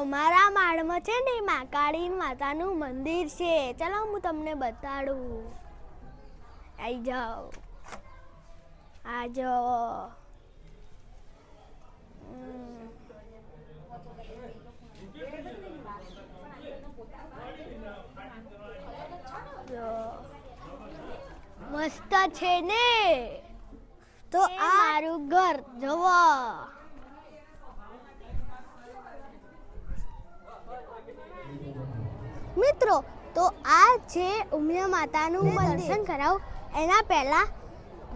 અમારા માળમાં છે ને મહાકાળી માતાનું મંદિર છે. ચાલો હું તમને બતાડું. આવી જાઓ, આ જાઓ. મસ્ત છે ને. તો આ મારું ઘર જુઓ. મિત્રો તો આ છે ઉમિયા માતાનું મંદિર. દર્શન કરાવું એના પહેલા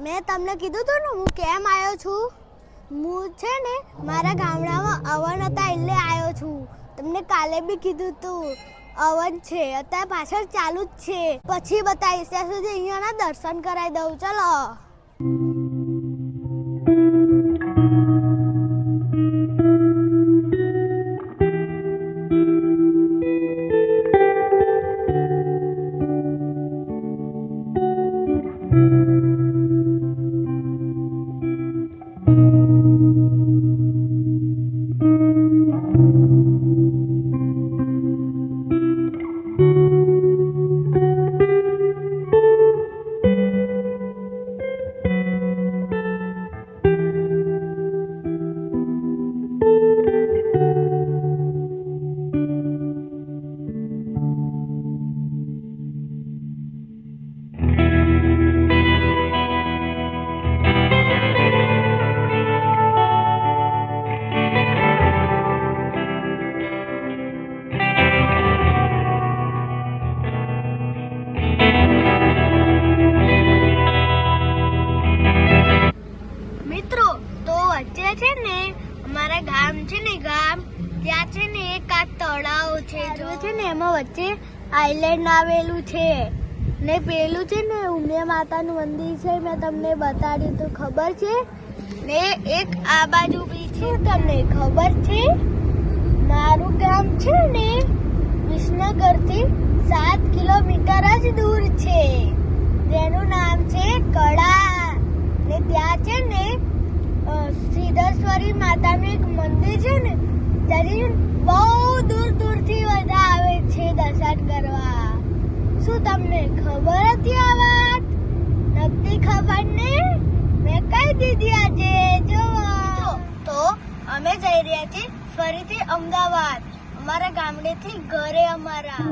મેં તમને કીધું હતું ને હું કેમ આવ્યો છું. હું છે ને મારા ગામડામાં અવન હતા એટલે આવ્યો છું. તમને કાલે બી કીધું હતું અવન છે. અત્યારે પાછળ ચાલુ જ છે. પછી બતાવીશ. ત્યાં સુધી અહીંયાના દર્શન કરાવી દઉં. ચલો. છે ને અમારા ગામ છે ને ત્યાં છે ને એક આ તળાવ છે જો છે ને એમાં વચ્ચે આઈલેન્ડ આવેલું છે ને પેલું છે ને ઉમિયા માતાનું મંદિર છે. મેં તમને બતાડ્યું તો ખબર છે ને. એક આ બાજુ બી છે. તમને ખબર છે મારું ગામ છે ને વિસનગરથી 7 કિલોમીટર જ દૂર છે જેનું નામ છે કડા. ને ત્યાં છે ને સિદ્ધેશ્વરી માતાનું એક મંદિર છે ને ત્યાં બહુ દૂર દૂરથી બધા આવે છે દર્શન કરવા. શું તમને ખબર હતી આ વાત? નક્કી ખબર ને? મેં કહી દીધી આજે. જો તો અમે જઈ રહ્યા છીએ ફરીથી અમદાવાદ અમારા ગામડેથી ઘરે અમારા.